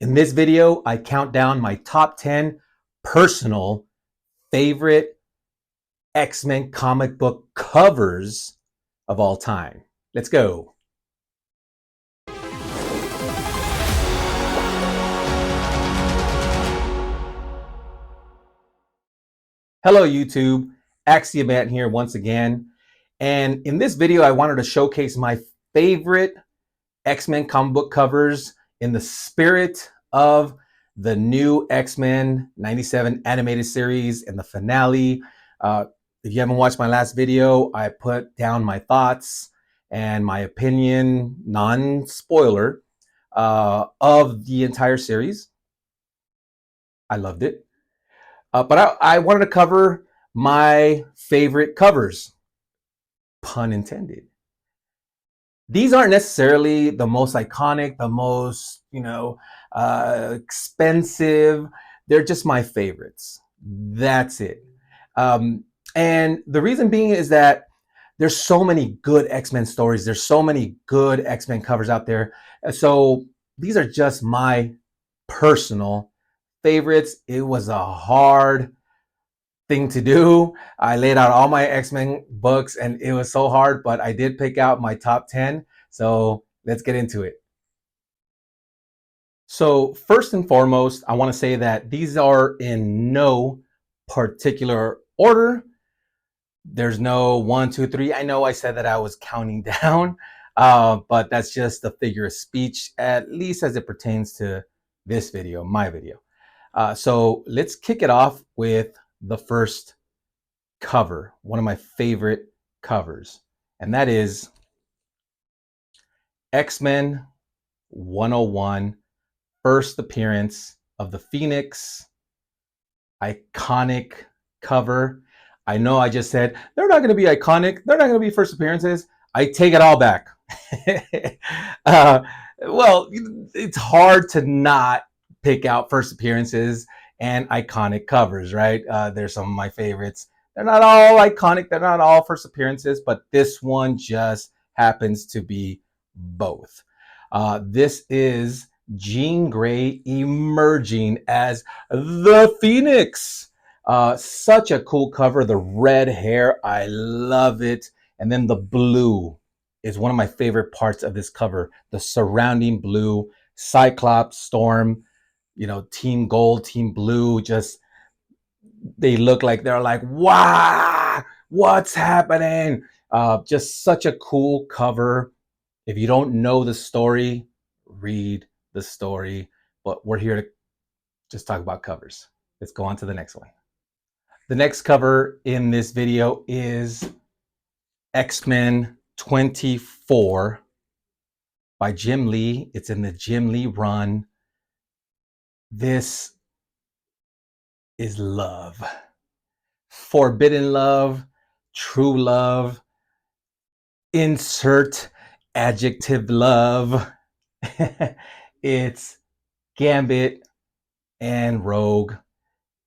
In this video, I count down my top 10 personal favorite X-Men comic book covers of all time. Let's go. Hello, YouTube. XMen here once again. And in this video, I wanted to showcase my favorite X-Men comic book covers in the spirit of the new X-Men 97 animated series and the finale. If you haven't watched my last video, I put down my thoughts and my opinion, non-spoiler, of the entire series. I loved it. But I wanted to cover my favorite covers, pun intended. These aren't necessarily the most iconic, the most, expensive. They're just my favorites. That's it. And the reason being is that there's so many good X-Men stories. There's so many good X-Men covers out there. So these are just my personal favorites. It was a hard thing to do. I laid out all my X-Men books and it was so hard, but I did pick out my top 10. So let's get into it. So first and foremost, I want to say that these are in no particular order. There's no 1, 2, 3. I know I said that I was counting down, but that's just a figure of speech, at least as it pertains to this video, my video. So let's kick it off with the first cover, one of my favorite covers, and that is X-Men 101, first appearance of the Phoenix. Iconic cover. I know I just said they're not going to be iconic, they're not going to be first appearances. I take it all back. Well, it's hard to not pick out first appearances and iconic covers, right? They're some of my favorites. They're not all iconic, they're not all first appearances, but this one just happens to be both. This is Jean Grey emerging as the Phoenix. Such a cool cover. The red hair, I love it. And then the blue is one of my favorite parts of this cover. The surrounding blue, Cyclops, Storm, Team Gold, Team Blue, just they look like they're like, wow, what's happening? Just such a cool cover. If you don't know the story, read the story. But we're here to just talk about covers. Let's go on to the next one. The next cover in this video is X-Men 24 by Jim Lee. It's in the Jim Lee run. This is love. Forbidden love, true love, insert adjective love. It's Gambit and Rogue,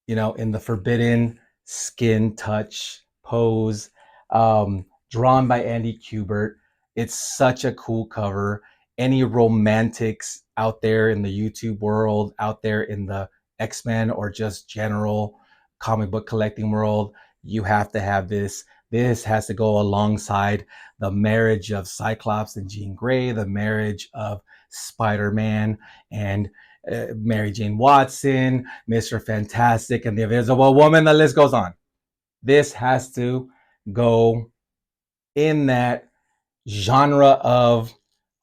in the forbidden skin touch pose, drawn by Andy Kubert. It's such a cool cover. Any romantics out there in the YouTube world, out there in the X-Men or just general comic book collecting world, you have to have this. This has to go alongside the marriage of Cyclops and Jean Grey, the marriage of Spider-Man and Mary Jane Watson, Mr. Fantastic, and the Invisible Woman. The list goes on. This has to go in that genre of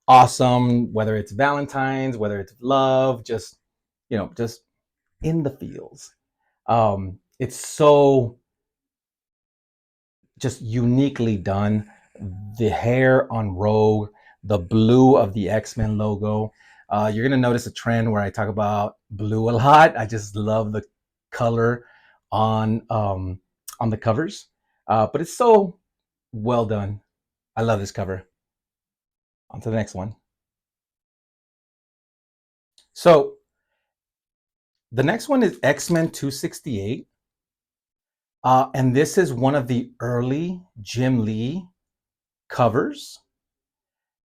awesome, whether it's Valentine's, whether it's love, just in the feels. It's so just uniquely done. The hair on Rogue, the blue of the X-Men logo. You're gonna notice a trend where I talk about blue a lot. I just love the color on the covers, but it's so well done. I love this cover. On to the next one. So the next one is X-Men 268. And this is one of the early Jim Lee covers.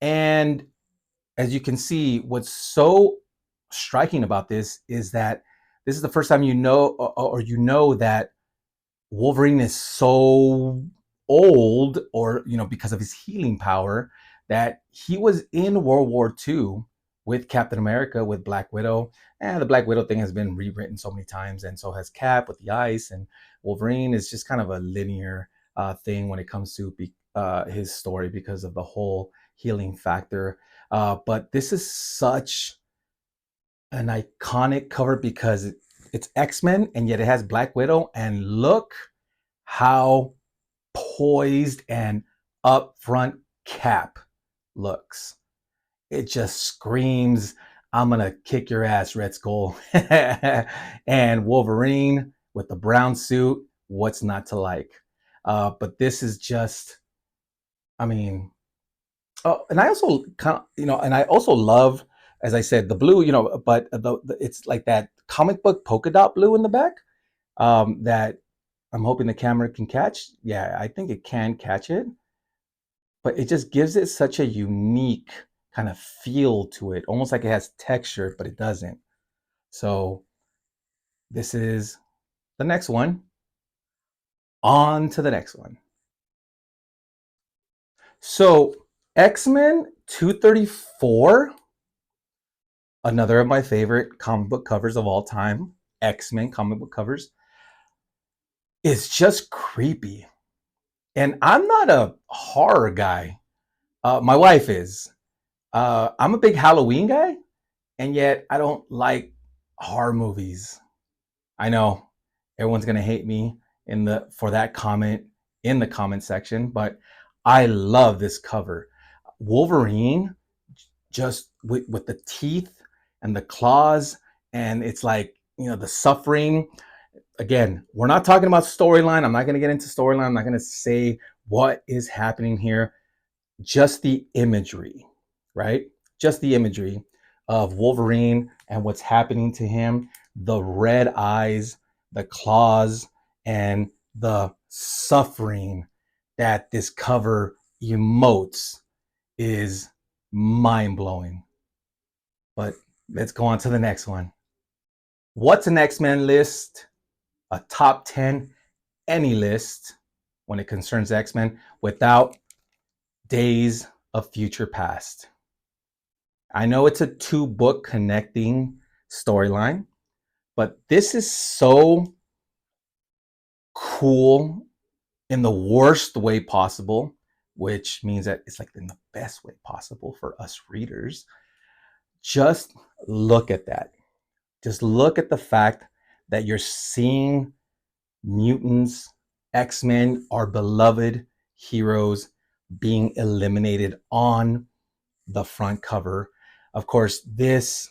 And as you can see, what's so striking about this is that this is the first time you know, or you know that Wolverine is so old, or because of his healing power, that he was in World War II with Captain America, with Black Widow. And the Black Widow thing has been rewritten so many times, and so has Cap with the ice. And Wolverine is just kind of a linear thing when it comes to his story because of the whole healing factor. But this is such an iconic cover because it's X-Men and yet it has Black Widow. And look how poised and upfront Cap looks. It just screams, I'm gonna kick your ass, Red Skull. And Wolverine with the brown suit, what's not to like? But this is just, I mean, oh, and I also kind of, and I also love, as I said, the blue, but it's like that comic book polka dot blue in the back, that I'm hoping the camera can catch. Yeah, I think it can catch it, but it just gives it such a unique kind of feel to it, almost like it has texture, but it doesn't. So this is the next one. On to the next one. So X-Men 234, another of my favorite comic book covers of all time, X-Men comic book covers, is just creepy. And I'm not a horror guy. My wife is. I'm a big Halloween guy, and yet I don't like horror movies. I know everyone's gonna hate me for that comment in the comment section, but I love this cover. Wolverine, just with the teeth and the claws, and it's like, the suffering. Again, we're not talking about storyline. I'm not gonna get into storyline. I'm not gonna say what is happening here. Just the imagery, right? Just the imagery of Wolverine and what's happening to him, the red eyes, the claws, and the suffering that this cover emotes is mind blowing. But let's go on to the next one. What's an X-Men list? A top 10, any list when it concerns X-Men without Days of Future Past. I know it's a 2-book connecting storyline, but this is so cool in the worst way possible, which means that it's like in the best way possible for us readers. Just look at that. Just look at the fact that you're seeing mutants, X-Men, our beloved heroes, being eliminated on the front cover. Of course, this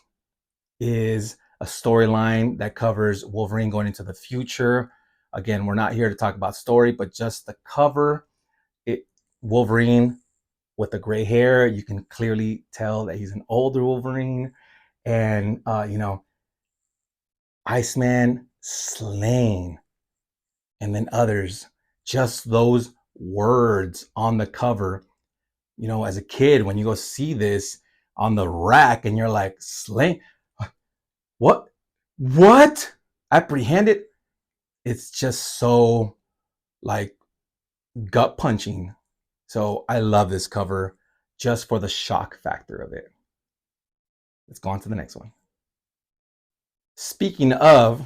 is a storyline that covers Wolverine going into the future. Again, we're not here to talk about story, but just the cover. Wolverine with the gray hair, you can clearly tell that he's an older Wolverine. And Iceman slain, and then others. Just those words on the cover. As a kid, when you go see this on the rack and you're like, slain, what? What? Apprehended? It's just so like gut punching. So I love this cover just for the shock factor of it. Let's go on to the next one. Speaking of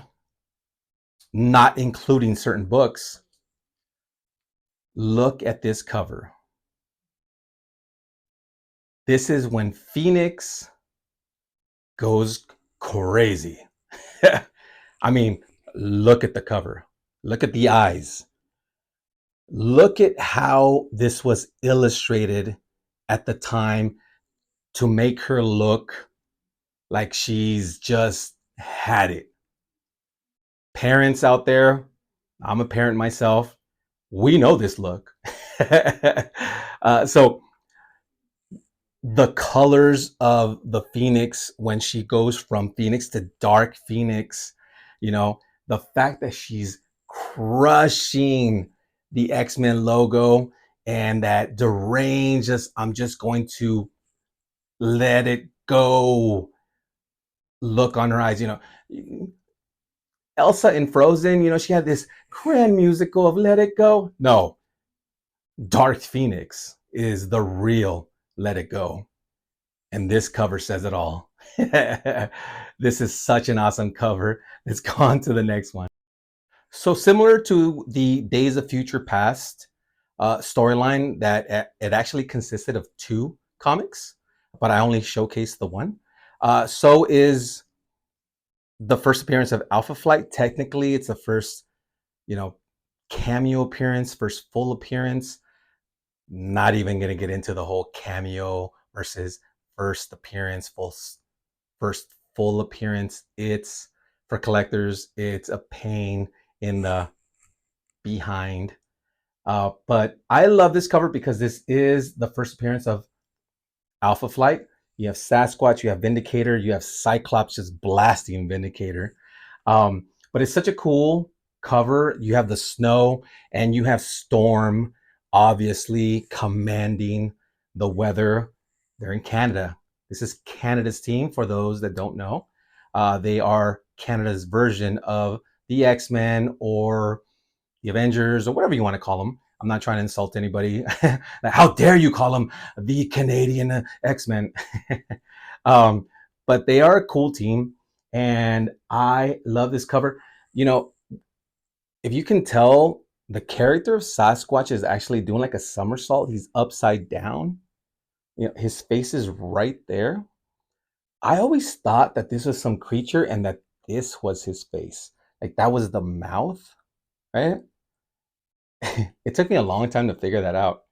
not including certain books, look at this cover. This is when Phoenix goes crazy. I mean, look at the cover. Look at the eyes. Look at how this was illustrated at the time to make her look like she's just had it. Parents out there, I'm a parent myself. We know this look. So the colors of the Phoenix when she goes from Phoenix to Dark Phoenix, the fact that she's crushing the X-Men logo and that deranged, I'm just going to let it go look on her eyes. Elsa in Frozen, she had this grand musical of Let It Go. No, Dark Phoenix is the real Let It Go. And this cover says it all. This is such an awesome cover. Let's go on to the next one. So similar to the Days of Future Past storyline, that it actually consisted of two comics, but I only showcased the one. So is the first appearance of Alpha Flight. Technically, it's the first, you know, cameo appearance, first full appearance. Not even going to get into the whole cameo versus first appearance, first full appearance. It's for collectors, it's a pain in the behind. But I love this cover because this is the first appearance of Alpha Flight. You have Sasquatch, you have Vindicator, you have Cyclops just blasting Vindicator. But it's such a cool cover. You have the snow and you have Storm obviously commanding the weather. They're in Canada. This is Canada's team for those that don't know. They are Canada's version of the X-Men or the Avengers or whatever you want to call them. I'm not trying to insult anybody. How dare you call them the Canadian X-Men? um, but they are a cool team, and I love this cover. You know, if you can tell, the character of Sasquatch is actually doing like a somersault. He's upside down. His face is right there. I always thought that this was some creature and that this was his face. Like that was the mouth, right? It took me a long time to figure that out.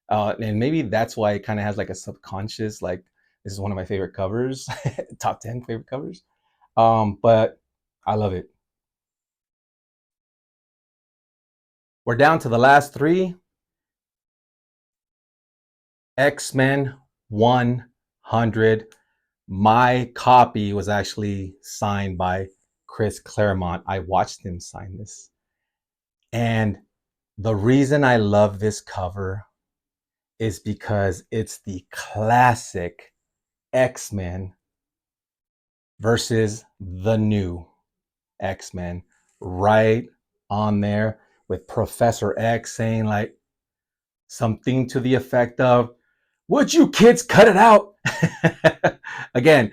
And maybe that's why it kind of has like a subconscious, like, this is one of my favorite covers, top 10 favorite covers. But I love it. We're down to the last three. X-Men 100. My copy was actually signed by Chris Claremont. I watched him sign this. And the reason I love this cover is because it's the classic X-Men versus the new X-Men right on there, with Professor X saying like something to the effect of, would you kids cut it out? Again,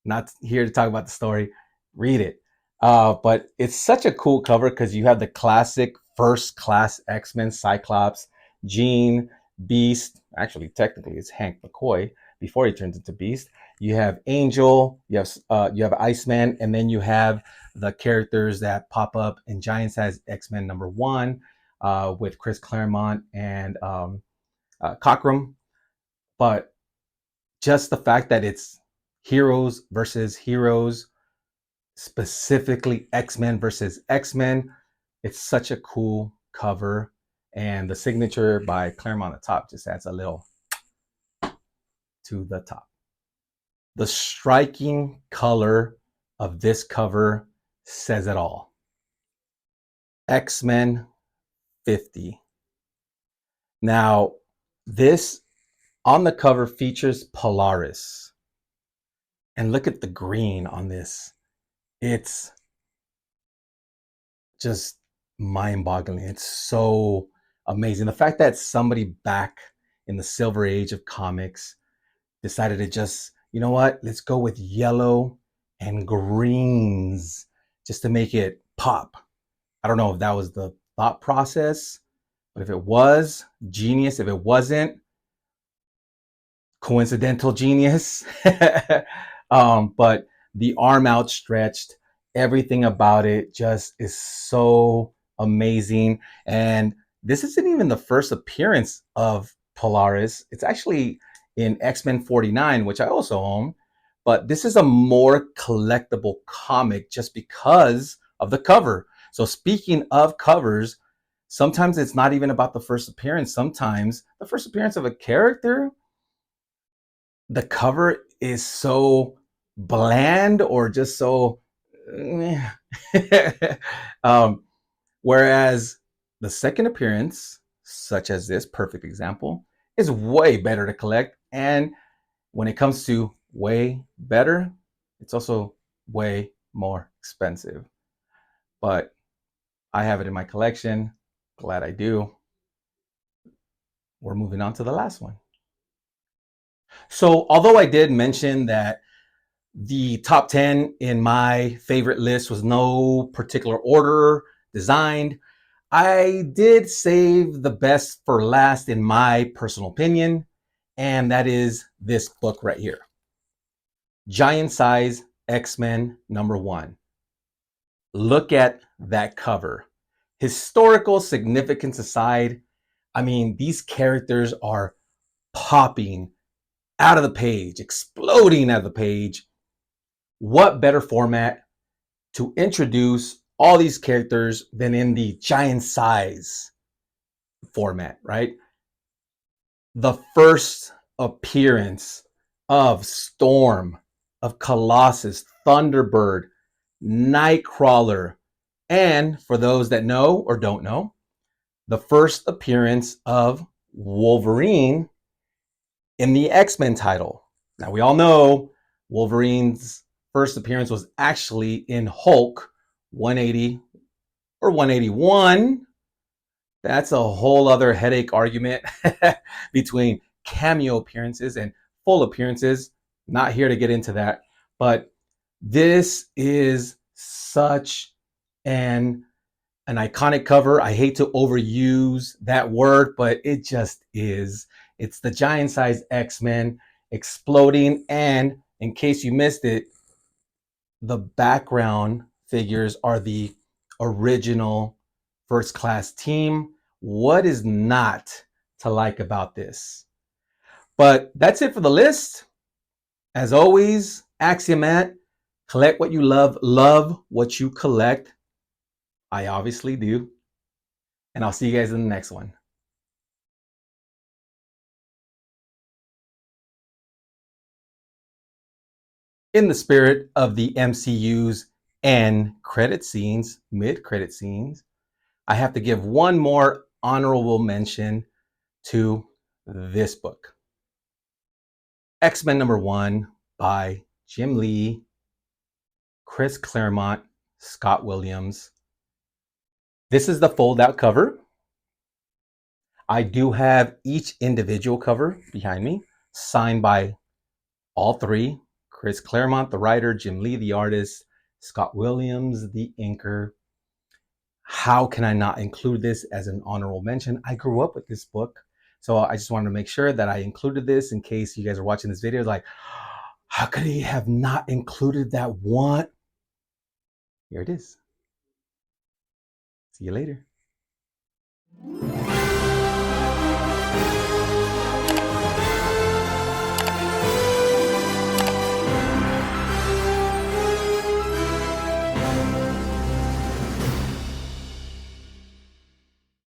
not here to talk about the story. Read it. But it's such a cool cover because you have the classic first class X-Men, Cyclops, Jean, Beast. Actually, technically, it's Hank McCoy before he turns into Beast. You have Angel, you have Iceman, and then you have the characters that pop up in Giant Size X-Men #1 with Chris Claremont and Cockrum. But just the fact that it's heroes versus heroes, specifically X-Men versus X-Men, it's such a cool cover. And the signature by Claremont on the top just adds a little to the top. The striking color of this cover says it all. X-Men 50. Now, this on the cover features Polaris. And look at the green on this. It's just mind-boggling. It's so amazing. The fact that somebody back in the Silver Age of comics decided to just, you know what, let's go with yellow and greens just to make it pop. I don't know if that was the thought process, but if it was, genius. If it wasn't, coincidental genius. But the arm outstretched, everything about it just is so amazing. And this isn't even the first appearance of Polaris. It's actually in X-Men 49, which I also own. But this is a more collectible comic just because of the cover. So speaking of covers, sometimes it's not even about the first appearance. Sometimes the first appearance of a character, the cover is so bland or just so um, whereas the second appearance, such as this perfect example, is way better to collect. And when it comes to way better, It's also way more expensive, but I have it in my collection. Glad I do. We're moving on to the last one. So, although I did mention that the top 10 in my favorite list was no particular order designed, I did save the best for last, in my personal opinion, and that is this book right here, Giant Size X-Men #1. Look at that cover. Historical significance aside, I mean, these characters are popping out of the page, exploding out of the page. What better format to introduce all these characters than in the giant size format, right? The first appearance of Storm, of Colossus, Thunderbird, Nightcrawler, and for those that know or don't know, the first appearance of Wolverine in the X-Men title. Now, we all know Wolverine's first appearance was actually in Hulk 180 or 181. That's a whole other headache argument between cameo appearances and full appearances. Not here to get into that, but this is such an iconic cover. I hate to overuse that word, but it just is. It's the giant size X-Men exploding, and in case you missed it, the background figures are the original First Class team. What is not to like about this? But that's it for the list. As always, Axiomat, collect what you love what you collect. I obviously do. And I'll see you guys in the next one. In the spirit of the MCU's end credit scenes, mid credit scenes, I have to give one more honorable mention to this book, X-Men #1 by Jim Lee, Chris Claremont, Scott Williams. This is the fold out cover. I do have each individual cover behind me, signed by all three: Chris Claremont, the writer, Jim Lee, the artist, Scott Williams, the inker. How can I not include this as an honorable mention? I grew up with this book, so I just wanted to make sure that I included this in case you guys are watching this video like, how could he have not included that one? Here it is. See you later.